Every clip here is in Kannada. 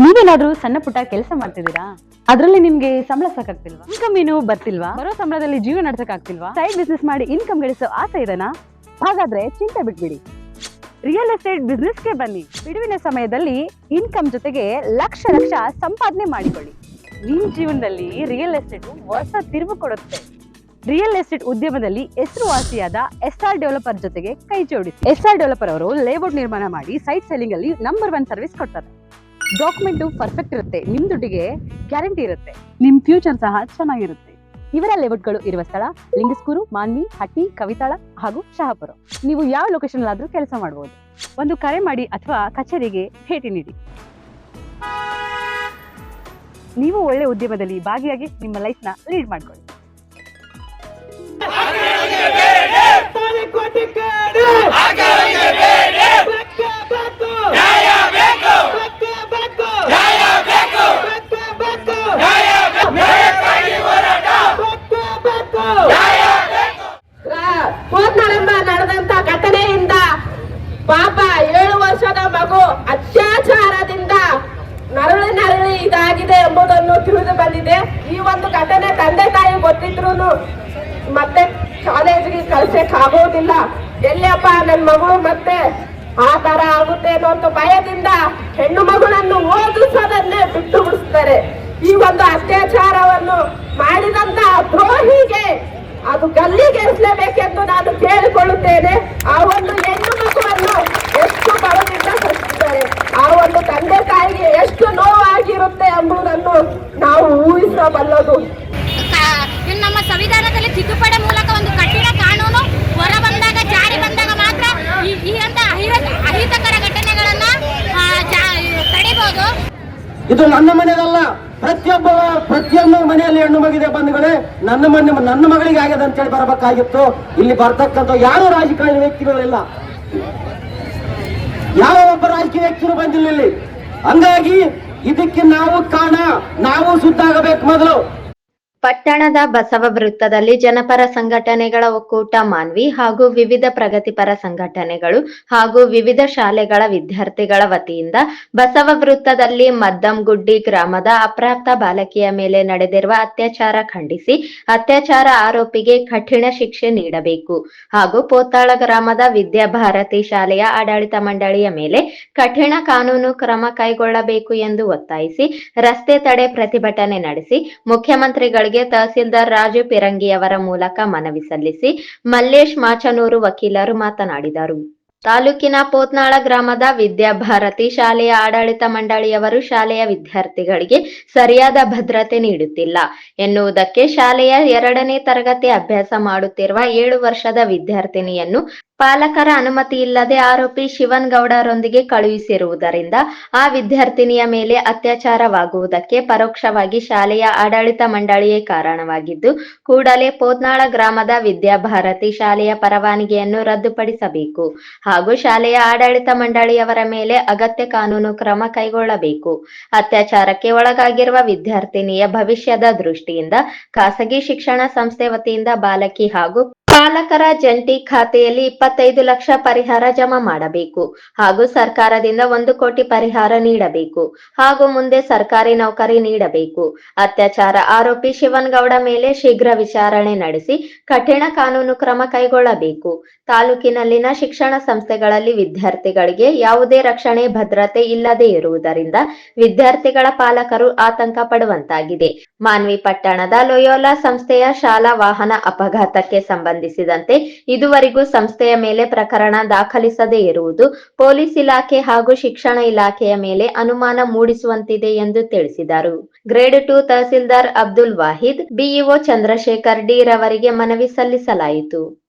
ನೀವೇನಾದ್ರೂ ಸಣ್ಣ ಪುಟ್ಟ ಕೆಲಸ ಮಾಡ್ತಿದ್ದೀರಾ? ಅದ್ರಲ್ಲಿ ನಿಮ್ಗೆ ಸಂಬಳ ಸಾಕಾಗ್ತಿಲ್ವಾ? ಇನ್ಕಮ್ ಏನು ಬರ್ತಿಲ್ವಾ? ಬರೋ ಸಂಬಳದಲ್ಲಿ ಜೀವನ ನಡ್ಸಕ್ ಆಗ್ತಿಲ್ವಾ? ಸೈಡ್ ಬಿಸ್ನೆಸ್ ಮಾಡಿ ಇನ್ಕಮ್ ಗಳಿಸೋ ಆಸೆ ಇದೆನಾ? ಹಾಗಾದ್ರೆ ಚಿಂತೆ ಬಿಟ್ಬಿಡಿ, ರಿಯಲ್ ಎಸ್ಟೇಟ್ ಬಿಸ್ನೆಸ್ಗೆ ಬನ್ನಿ. ಬಿಡುವಿನ ಸಮಯದಲ್ಲಿ ಇನ್ಕಮ್ ಜೊತೆಗೆ ಲಕ್ಷ ಲಕ್ಷ ಸಂಪಾದನೆ ಮಾಡಿಕೊಳ್ಳಿ. ನಿಮ್ ಜೀವನದಲ್ಲಿ ರಿಯಲ್ ಎಸ್ಟೇಟ್ ಹೊಸ ತಿರುವು ಕೊಡುತ್ತೆ. ರಿಯಲ್ ಎಸ್ಟೇಟ್ ಉದ್ಯಮದಲ್ಲಿ ಹೆಸರುವಾಸಿಯಾದ SR ಡೆವಲಪರ್ ಜೊತೆಗೆ ಕೈ ಜೋಡಿಸಿ. SR ಡೆವಲಪರ್ ಅವರು ಲೇಔಟ್ ನಿರ್ಮಾಣ ಮಾಡಿ ಸೈಟ್ ಸೆಲ್ಲಿಂಗ್ ಅಲ್ಲಿ ನಂಬರ್ 1 ಸರ್ವಿಸ್ ಕೊಡ್ತಾರೆ. ಡಾಕ್ಯುಮೆಂಟ್ ಪರ್ಫೆಕ್ಟ್ ಇರುತ್ತೆ, ನಿಮ್ ದುಡ್ಡಿಗೆ ಗ್ಯಾರಂಟಿ ಇರುತ್ತೆ, ನಿಮ್ ಫ್ಯೂಚರ್ ಸಹ ಚೆನ್ನಾಗಿರುತ್ತೆ. ಇವರ ಲೇಔಟ್ಗಳು ಇರುವ ಸ್ಥಳ ಲಿಂಗಸ್ಕೂರು, ಮಾನ್ವಿ, ಹಟ್ಟಿ, ಕವಿತಾಳ ಹಾಗೂ ಶಹಾಪುರ. ನೀವು ಯಾವ ಲೊಕೇಶನ್ ಆದ್ರೂ ಕೆಲಸ ಮಾಡಬಹುದು. ಒಂದು ಕರೆ ಮಾಡಿ ಅಥವಾ ಕಚೇರಿಗೆ ಭೇಟಿ ನೀಡಿ. ನೀವು ಒಳ್ಳೆ ಉದ್ಯಮದಲ್ಲಿ ಭಾಗಿಯಾಗಿ ನಿಮ್ಮ ಲೈಫ್ ನ ಲೀಡ್ ಮಾಡ್ಕೊಳ್ಳಿ. ನಡೆದಂತ ಘಟನೆಯಿಂದ ಪಾಪ 7 ವರ್ಷದ ಮಗು ಅತ್ಯಾಚಾರದಿಂದ ನರಳಿ ಇದಾಗಿದೆ ಎಂಬುದನ್ನು ತಿಳಿದು ಬಂದಿದೆ. ಈ ಒಂದು ಘಟನೆ ತಂದೆ ತಾಯಿ ಗೊತ್ತಿದ್ರು ಮತ್ತೆ ಕಾಲೇಜಿಗೆ ಕಳ್ಸಕ್ ಆಗೋದಿಲ್ಲ. ಎಲ್ಲಿಯಪ್ಪ ನನ್ನ ಮಗಳು ಮತ್ತೆ ಆ ತರ ಆಗುತ್ತೆ ಅನ್ನೋ ಭಯದಿಂದ ಹೆಣ್ಣು ಮಗುಳನ್ನು ಓದಿಸೋದನ್ನೇ ಬಿಟ್ಟು ಬಿಡಿಸ್ತಾರೆ. ಈ ಒಂದು ಅತ್ಯಾಚಾರವನ್ನು ಮಾಡಿದಂತ ದ್ರೋಹಿಗೆ ಅದು ಗಲ್ಲಿಗೇರಿಸಲೇಬೇಕೆಂದು ನಾನು ಕೇಳಿಕೊಳ್ಳುತ್ತೇನೆ. ಆ ಒಂದು ಹೆಣ್ಣು ಮಗುವನ್ನು ಎಷ್ಟು ಬಲದಿಂದ ಕಳಿಸಿದ್ದಾರೆ, ಆ ಒಂದು ತಂದೆ ತಾಯಿಗೆ ಎಷ್ಟು ನೋವಾಗಿರುತ್ತೆ ಎಂಬುದನ್ನು ನಾವು ಊಹಿಸಬಲ್ಲದು. ನಮ್ಮ ಸಂವಿಧಾನದಲ್ಲಿ ತಿದ್ದುಪಡಿ ಮೂಲಕ ಒಂದು ಕಠಿಣ ಕಾನೂನು ಹೊರ ಬಂದಾಗ, ಜಾರಿ ಬಂದಾಗ ಮಾತ್ರ ಈ ಅಂತ ಅಹಿತಕರ ಘಟನೆಗಳನ್ನ ತಡಿಬಹುದು. ಇದು ನನ್ನ ಮನೆಯಲ್ಲ, ಪ್ರತಿಯೊಂದು ಮನೆಯಲ್ಲಿ ಹೆಣ್ಣು ಮಗಿದೆ ಬಂಧುಗಳೇ. ನನ್ನ ಮಗಳಿಗೆ ಆಗಿದೆ ಅಂತ ಹೇಳಿ ಬರಬೇಕಾಗಿತ್ತು. ಇಲ್ಲಿ ಬರ್ತಕ್ಕಂಥ ಯಾರು ರಾಜಕಾರಣಿ ವ್ಯಕ್ತಿಗಳಿಲ್ಲ, ಯಾವ ಒಬ್ಬ ರಾಜಕೀಯ ವ್ಯಕ್ತಿಗಳು ಬಂದಿಲ್ಲ ಇಲ್ಲಿ. ಹಂಗಾಗಿ ಇದಕ್ಕೆ ನಾವು ಸುದ್ದಾಗಬೇಕು ಮೊದಲು. ಪಟ್ಟಣದ ಬಸವ ವೃತ್ತದಲ್ಲಿ ಜನಪರ ಸಂಘಟನೆಗಳ ಒಕ್ಕೂಟ ಮಾನ್ವಿ ಹಾಗೂ ವಿವಿಧ ಪ್ರಗತಿಪರ ಸಂಘಟನೆಗಳು ಹಾಗೂ ವಿವಿಧ ಶಾಲೆಗಳ ವಿದ್ಯಾರ್ಥಿಗಳ ವತಿಯಿಂದ ಬಸವ ವೃತ್ತದಲ್ಲಿ ಮದ್ದಂಗುಡ್ಡಿ ಗ್ರಾಮದ ಅಪ್ರಾಪ್ತ ಬಾಲಕಿಯ ಮೇಲೆ ನಡೆದಿರುವ ಅತ್ಯಾಚಾರ ಖಂಡಿಸಿ ಅತ್ಯಾಚಾರ ಆರೋಪಿಗೆ ಕಠಿಣ ಶಿಕ್ಷೆ ನೀಡಬೇಕು ಹಾಗೂ ಪೋತಾಳ ಗ್ರಾಮದ ವಿದ್ಯಾಭಾರತಿ ಶಾಲೆಯ ಆಡಳಿತ ಮಂಡಳಿಯ ಮೇಲೆ ಕಠಿಣ ಕಾನೂನು ಕ್ರಮ ಕೈಗೊಳ್ಳಬೇಕು ಎಂದು ಒತ್ತಾಯಿಸಿ ರಸ್ತೆ ತಡೆ ಪ್ರತಿಭಟನೆ ನಡೆಸಿ ಮುಖ್ಯಮಂತ್ರಿಗಳಿಗೆ ತಹಸೀಲ್ದಾರ್ ರಾಜು ಪಿರಂಗಿಯವರ ಮೂಲಕ ಮನವಿ ಸಲ್ಲಿಸಿ ಮಲ್ಲೇಶ್ ಮಾಚನೂರು ವಕೀಲರು ಮಾತನಾಡಿದರು. ತಾಲೂಕಿನ ಪೋತ್ನಾಳ ಗ್ರಾಮದ ವಿದ್ಯಾಭಾರತಿ ಶಾಲೆಯ ಆಡಳಿತ ಮಂಡಳಿಯವರು ಶಾಲೆಯ ವಿದ್ಯಾರ್ಥಿಗಳಿಗೆ ಸರಿಯಾದ ಭದ್ರತೆ ನೀಡುತ್ತಿಲ್ಲ ಎನ್ನುವುದಕ್ಕೆ ಶಾಲೆಯ 2ನೇ ತರಗತಿ ಅಭ್ಯಾಸ ಮಾಡುತ್ತಿರುವ 7 ವರ್ಷದ ವಿದ್ಯಾರ್ಥಿನಿಯನ್ನು ಪಾಲಕರ ಅನುಮತಿ ಇಲ್ಲದೆ ಆರೋಪಿ ಶಿವನ್ ಗೌಡರೊಂದಿಗೆ ಕಳುಹಿಸಿರುವುದರಿಂದ ಆ ವಿದ್ಯಾರ್ಥಿನಿಯ ಮೇಲೆ ಅತ್ಯಾಚಾರವಾಗುವುದಕ್ಕೆ ಪರೋಕ್ಷವಾಗಿ ಶಾಲೆಯ ಆಡಳಿತ ಮಂಡಳಿಯೇ ಕಾರಣವಾಗಿದ್ದು, ಕೂಡಲೇ ಪೋತ್ನಾಳ ಗ್ರಾಮದ ವಿದ್ಯಾಭಾರತಿ ಶಾಲೆಯ ಪರವಾನಗಿಯನ್ನು ರದ್ದುಪಡಿಸಬೇಕು ಹಾಗೂ ಶಾಲೆಯ ಆಡಳಿತ ಮಂಡಳಿಯವರ ಮೇಲೆ ಅಗತ್ಯ ಕಾನೂನು ಕ್ರಮ ಕೈಗೊಳ್ಳಬೇಕು. ಅತ್ಯಾಚಾರಕ್ಕೆ ಒಳಗಾಗಿರುವ ವಿದ್ಯಾರ್ಥಿನಿಯ ಭವಿಷ್ಯದ ದೃಷ್ಟಿಯಿಂದ ಖಾಸಗಿ ಶಿಕ್ಷಣ ಸಂಸ್ಥೆ ವತಿಯಿಂದ ಬಾಲಕಿ ಹಾಗೂ ಪಾಲಕರ ಜಂಟಿ ಖಾತೆಯಲ್ಲಿ 25 ಲಕ್ಷ ಪರಿಹಾರ ಜಮಾ ಮಾಡಬೇಕು ಹಾಗೂ ಸರ್ಕಾರದಿಂದ 1 ಕೋಟಿ ಪರಿಹಾರ ನೀಡಬೇಕು ಹಾಗೂ ಮುಂದೆ ಸರ್ಕಾರಿ ನೌಕರಿ ನೀಡಬೇಕು. ಅತ್ಯಾಚಾರ ಆರೋಪಿ ಶಿವನ್ ಗೌಡ ಮೇಲೆ ಶೀಘ್ರ ವಿಚಾರಣೆ ನಡೆಸಿ ಕಠಿಣ ಕಾನೂನು ಕ್ರಮ ಕೈಗೊಳ್ಳಬೇಕು. ತಾಲೂಕಿನಲ್ಲಿನ ಶಿಕ್ಷಣ ಸಂಸ್ಥೆಗಳಲ್ಲಿ ವಿದ್ಯಾರ್ಥಿಗಳಿಗೆ ಯಾವುದೇ ರಕ್ಷಣೆ ಭದ್ರತೆ ಇಲ್ಲದೆ ಇರುವುದರಿಂದ ವಿದ್ಯಾರ್ಥಿಗಳ ಪಾಲಕರು ಆತಂಕ ಪಡುವಂತಾಗಿದೆ. ಮಾನ್ವಿ ಪಟ್ಟಣದ ಲೊಯೋಲಾ ಸಂಸ್ಥೆಯ ಶಾಲಾ ವಾಹನ ಅಪಘಾತಕ್ಕೆ ಸಂಬಂಧಿಸಿದಂತೆ ಇದುವರೆಗೂ ಸಂಸ್ಥೆಯ ಮೇಲೆ ಪ್ರಕರಣ ದಾಖಲಿಸದೇ ಇರುವುದು ಪೊಲೀಸ್ ಇಲಾಖೆ ಹಾಗೂ ಶಿಕ್ಷಣ ಇಲಾಖೆಯ ಮೇಲೆ ಅನುಮಾನ ಮೂಡಿಸುವಂತಿದೆ ಎಂದು ತಿಳಿಸಿದರು. Grade 2 tahsildar Abdul Wahid, BEO Chandrashekar D ರವರಿಗೆ ಮನವಿ ಸಲ್ಲಿಸಲಾಯಿತು.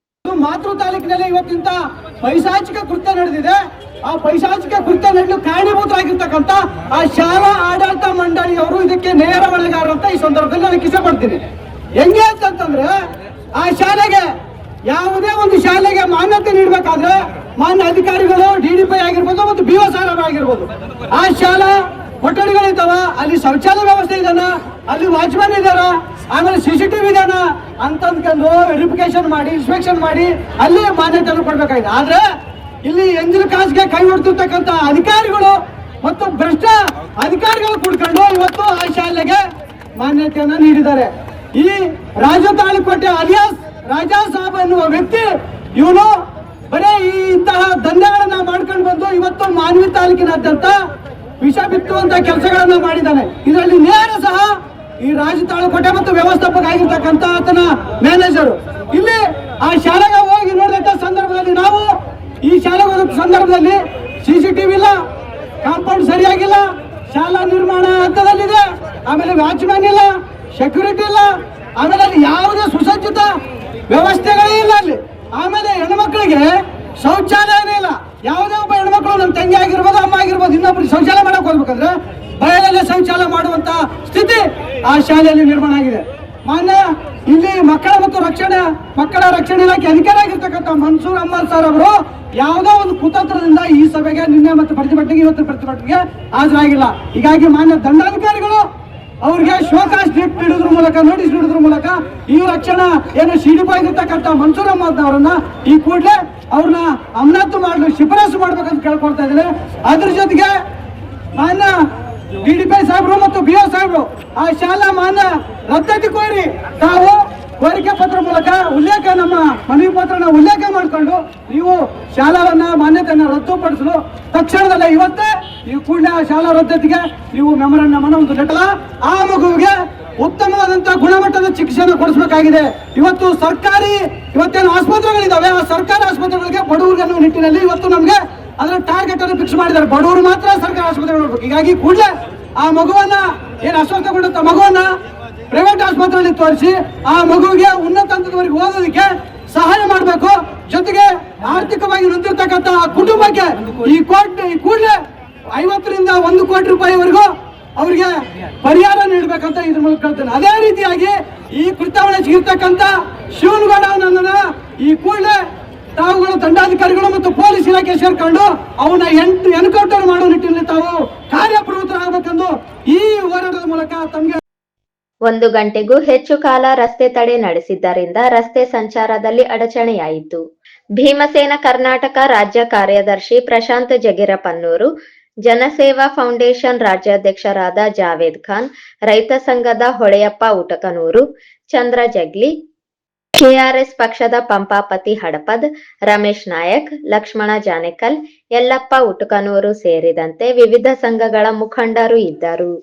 ಮಾತೃ ತಾಲೂಕಿನಲ್ಲಿ ಇವತ್ತಿಂತ ಪೈಶಾಚಿಕ ಕೃತ್ಯ ನಡೆದಿದೆ. ಆ ಪೈಶಾಚಿಕ ಕೃತ್ಯ ನಡೆಯಲು ಕಾರಣೀಭೂತರಾಗಿರ್ತಕ್ಕಂಥ ಆ ಶಾಲಾ ಆಡಳಿತ ಮಂಡಳಿಯವರು ಇದಕ್ಕೆ ನೇರ ಹೊಣೆಗಾರರಂತ ಈ ಸಂದರ್ಭದಲ್ಲಿ ನಾನು ಇಚ್ಛೆ ಪಡ್ತೀನಿ. ಹೆಂಗೆ ಅಂತಂದ್ರೆ, ಆ ಶಾಲೆಗೆ ಯಾವುದೇ ಒಂದು ಶಾಲೆಗೆ ಮಾನ್ಯತೆ ನೀಡಬೇಕಾದ್ರೆ ಮಾನ್ಯ ಅಧಿಕಾರಿಗಳು DDP ಆಗಿರ್ಬೋದು ಮತ್ತು BO ಸಾಹೇಬ್ ಆಗಿರ್ಬೋದು, ಆ ಶಾಲಾ ಕೊಠಡಿಗಳಿದ್ದಾವ, ಅಲ್ಲಿ ಶೌಚಾಲಯ ವ್ಯವಸ್ಥೆ ಇದೆನಾ, ಅಲ್ಲಿ ವಾಚ್ಮನ್ ಇದಾರ, ಆಮೇಲೆ CCTV ಇದೆನಾ ಅಂತಂದ್ಕೊಂಡು ವೆರಿಫಿಕೇಶನ್ ಮಾಡಿ ಇನ್ಸ್ಪೆಕ್ಷನ್ ಮಾಡಿ ಅಲ್ಲಿ ಮಾನ್ಯತೆಯನ್ನು ಕೊಡ್ಬೇಕಾಗಿದೆ. ಆದ್ರೆ ಇಲ್ಲಿ ಎಂಜಿನ್ ಕಾಸ್ಗೆ ಕೈ ಹೊಡ್ತಿರ್ತಕ್ಕಂಥ ಅಧಿಕಾರಿಗಳು ಮತ್ತು ಭ್ರಷ್ಟ ಅಧಿಕಾರಿಗಳ ಆ ಶಾಲೆಗೆ ಮಾನ್ಯತೆಯನ್ನ ನೀಡಿದ್ದಾರೆ. ಈ ರಾಜ ತಾಳಿಕೋಟೆ ಅಲಿಯಾಸ್ ರಾಜಾ ಸಾಬ್ ಎನ್ನುವ ವ್ಯಕ್ತಿ ಇವನು ಬರೀ ಇಂತಹ ದಂಧೆಗಳನ್ನ ಮಾಡ್ಕೊಂಡು ಬಂದು ಇವತ್ತು ಮಾನ್ವಿ ತಾಲೂಕಿನಾದ್ಯಂತ ವಿಷ ಬಿತ್ತುವಂತ ಕೆಲಸಗಳನ್ನ ಮಾಡಿದ್ದಾನೆ. ಇದರಲ್ಲಿ ನೇರ ಸಹ ಈ ರಾಜ ತಾಳಿಕೋಟೆ ಮತ್ತು ವ್ಯವಸ್ಥಾಪಕ ಆಗಿರ್ತಕ್ಕಂಥ ಆತನ ಮ್ಯಾನೇಜರು. ಇಲ್ಲಿ ಆ ಶಾಲೆಗೆ ಹೋಗಿ ನೋಡಿದಂತ ಸಂದರ್ಭದಲ್ಲಿ ನಾವು ಈ ಶಾಲೆಗೆ ಹೋದ ಸಂದರ್ಭದಲ್ಲಿ CCTV ಇಲ್ಲ, ಕಾಂಪೌಂಡ್ ಸರಿಯಾಗಿಲ್ಲ, ಶಾಲಾ ನಿರ್ಮಾಣ ಹಂತದಲ್ಲಿದೆ, ಆಮೇಲೆ ವಾಚ್ಮ್ಯಾನ್ ಇಲ್ಲ, ಸೆಕ್ಯೂರಿಟಿ ಇಲ್ಲ, ಆಮೇಲೆ ಅಲ್ಲಿ ಯಾವುದೇ ಸುಸಜ್ಜಿತ ವ್ಯವಸ್ಥೆಗಳೇ ಇಲ್ಲ ಅಲ್ಲಿ. ಆಮೇಲೆ ಹೆಣ್ಮಕ್ಳಿಗೆ ಶೌಚಾಲಯನೇ ಇಲ್ಲ. ಯಾವುದೇ ಒಬ್ಬ ಹೆಣ್ಮಕ್ಳು ನಮ್ಮ ತಂಗಿ ಆಗಿರ್ಬೋದು, ಅಮ್ಮ ಆಗಿರ್ಬೋದು, ಇನ್ನೊಬ್ರು ಶೌಚಾಲಯ ಮಾಡಕ್ ಹೋಗ್ಬೇಕಂದ್ರೆ ಬಯಲಲ್ಲೇ ಶೌಚಾಲಯ ಮಾಡುವಂತ ಸ್ಥಿತಿ ಆ ಶಾಲೆಯಲ್ಲಿ ನಿರ್ಮಾಣ ಆಗಿದೆ. ಮಾನ್ಯ ಇಲ್ಲಿ ಮಕ್ಕಳ ರಕ್ಷಣೆ ಇಲಾಖೆ ಅಧಿಕಾರಿ ಆಗಿರ್ತಕ್ಕಂಥ ಮನ್ಸೂರ್ ಅಹ್ಮದ್ ಸರ್ ಅವರು ಯಾವುದೋ ಒಂದು ಕುತಂತ್ರದಿಂದ ಈ ಸಭೆಗೆ ನಿನ್ನೆ ಮತ್ತು ಇವತ್ತು ಪ್ರತಿಭಟನೆಗೆ ಹಾಜರಾಗಿಲ್ಲ. ಹೀಗಾಗಿ ಮಾನ್ಯ ದಂಡಾಧಿಕಾರಿಗಳು ಅವ್ರಿಗೆ ಶೋಕಾಸ್ ನೀಡೋದ್ರ ಮೂಲಕ, ನೋಟಿಸ್ ನೀಡೋದ್ರ ಮೂಲಕ ಈ ರಕ್ಷಣಾ ಏನು CDP ಆಗಿರ್ತಕ್ಕಂಥ ಮನ್ಸೂರ್ ಅಹ್ಮದ್ ಅವರನ್ನ ಈ ಕೂಡಲೇ ಅವ್ರನ್ನ ಅಮಾನತು ಮಾಡಲು ಶಿಫಾರಸು ಮಾಡ್ಬೇಕಂತ ಕೇಳ್ಕೊಳ್ತಾ ಇದ್ದಾರೆ. ಅದ್ರ ಜೊತೆಗೆ ಮಾನ್ಯ DDP ಸಾಹೇಬರು ಮತ್ತು BO ಸಾಹೇಬರು ಆ ಶಾಲಾ ಮಾನ್ಯ ರದ್ದತಿ ಕೋರಿ ತಾವು ಕೋರಿಕೆ ಪತ್ರ ಮೂಲಕ ನಮ್ಮ ಮನವಿ ಪತ್ರನ ಉಲ್ಲೇಖ ಮಾಡಿಕೊಂಡು ನೀವು ಶಾಲಾವನ್ನ ಮಾನ್ಯತೆಯನ್ನ ರದ್ದುಪಡಿಸಲು ತಕ್ಷಣದಲ್ಲೇ ಇವತ್ತೇ ನೀವು ಕೂಡಲೇ ಆ ಶಾಲಾ ರದ್ದತಿಗೆ ನೀವು ಮೆಮೊರಂಡಮ್ ಅನ್ನು ಒಂದು ಲೆಟರ್ ಆ ಮಗುವಿಗೆ ಉತ್ತಮವಾದಂತಹ ಗುಣಮಟ್ಟದ ಚಿಕಿತ್ಸೆಯನ್ನು ಕೊಡಿಸಬೇಕಾಗಿದೆ. ಇವತ್ತು ಇವತ್ತೇನು ಆಸ್ಪತ್ರೆಗಳಿದಾವೆ, ಆ ಸರ್ಕಾರಿ ಆಸ್ಪತ್ರೆಗಳಿಗೆ ಬಡವರಿಗೆ ನಿಟ್ಟಿನಲ್ಲಿ ಇವತ್ತು ನಮ್ಗೆ ಅದರ ಟಾರ್ಗೆಟ್ ಅನ್ನು ಫಿಕ್ಸ್ ಮಾಡಿದ್ದಾರೆ. ಬಡವರು ಮಾತ್ರ ಸರ್ಕಾರಿ ಆಸ್ಪತ್ರೆಗಳು ಹೋಗ್ಬೇಕು. ಹೀಗಾಗಿ ಕೂಡಲೇ ಆ ಮಗುವನ್ನ ಏನು ಅಸ್ವಸ್ಥಗೊಂಡಂತ ಮಗುವನ್ನ ಪ್ರೈವೇಟ್ ಆಸ್ಪತ್ರೆಯಲ್ಲಿ ತೋರಿಸಿ ಆ ಮಗುವಿಗೆ ಉನ್ನತ ಹಂತದವರೆಗೆ ಓದೋದಕ್ಕೆ ಸಹಾಯ ಮಾಡಬೇಕು. ಜೊತೆಗೆ ಆರ್ಥಿಕವಾಗಿ ನೊಂದಿರ್ತಕ್ಕಂಥ ಆ ಕುಟುಂಬಕ್ಕೆ ಈ ಕೂಡಲೇ 50 ರಿಂದ 1 ಕೋಟಿ ರೂಪಾಯಿವರೆಗೂ ಅವರಿಗೆ ಪರಿಹಾರ ನೀಡಬೇಕಂತ ಇದ್ರ ಮೂಲಕ ಹೇಳ್ತೇನೆ. ಅದೇ ರೀತಿಯಾಗಿ ಈ ಕೃತ್ಯವನ್ನು ಸಿಗಿರ್ತಕ್ಕಂಥ ಶಿವನಗೌಡ ಅವನನ್ನ ಈ ಕೂಡಲೇ ತಾವುಗಳು ದಂಡಾಧಿಕಾರಿಗಳು ಮತ್ತು ಪೊಲೀಸ್ ಇಲಾಖೆ ಸೇರ್ಕೊಂಡು ಅವನ ಎನ್ಕೌಂಟರ್ ಮಾಡುವ ನಿಟ್ಟಿನಲ್ಲಿ ತಾವು ಕಾರ್ಯಪ್ರವೃತ್ತರಾಗಬೇಕೆಂದು ಈ ಹೋರಾಟದ ಮೂಲಕ ತಮಗೆ 1 ಗಂಟೆಗೂ ಹೆಚ್ಚು ಕಾಲ ರಸ್ತೆ ತಡೆ ನಡೆಸಿದ್ದರಿಂದ ರಸ್ತೆ ಸಂಚಾರದಲ್ಲಿ ಅಡಚಣೆಯಾಯಿತು. ಭೀಮಸೇನ ಕರ್ನಾಟಕ ರಾಜ್ಯ ಕಾರ್ಯದರ್ಶಿ ಪ್ರಶಾಂತ್ ಜಗಿರಪನ್ನೂರು, ಜನಸೇವಾ ಫೌಂಡೇಶನ್ ರಾಜ್ಯಾಧ್ಯಕ್ಷರಾದ ಜಾವೇದ್ ಖಾನ್, ರೈತ ಸಂಘದ ಹೊಳೆಯಪ್ಪ ಉಟಕನೂರು, ಚಂದ್ರ ಜಗ್ಲಿ, ಕೆಆರ್ಎಸ್ ಪಕ್ಷದ ಪಂಪಾಪತಿ ಹಡಪದ್, ರಮೇಶ್ ನಾಯಕ್, ಲಕ್ಷ್ಮಣ ಜಾನೆಕಲ್, ಯಲ್ಲಪ್ಪ ಉಟಕನೂರು ಸೇರಿದಂತೆ ವಿವಿಧ ಸಂಘಗಳ ಮುಖಂಡರು ಇದ್ದರು.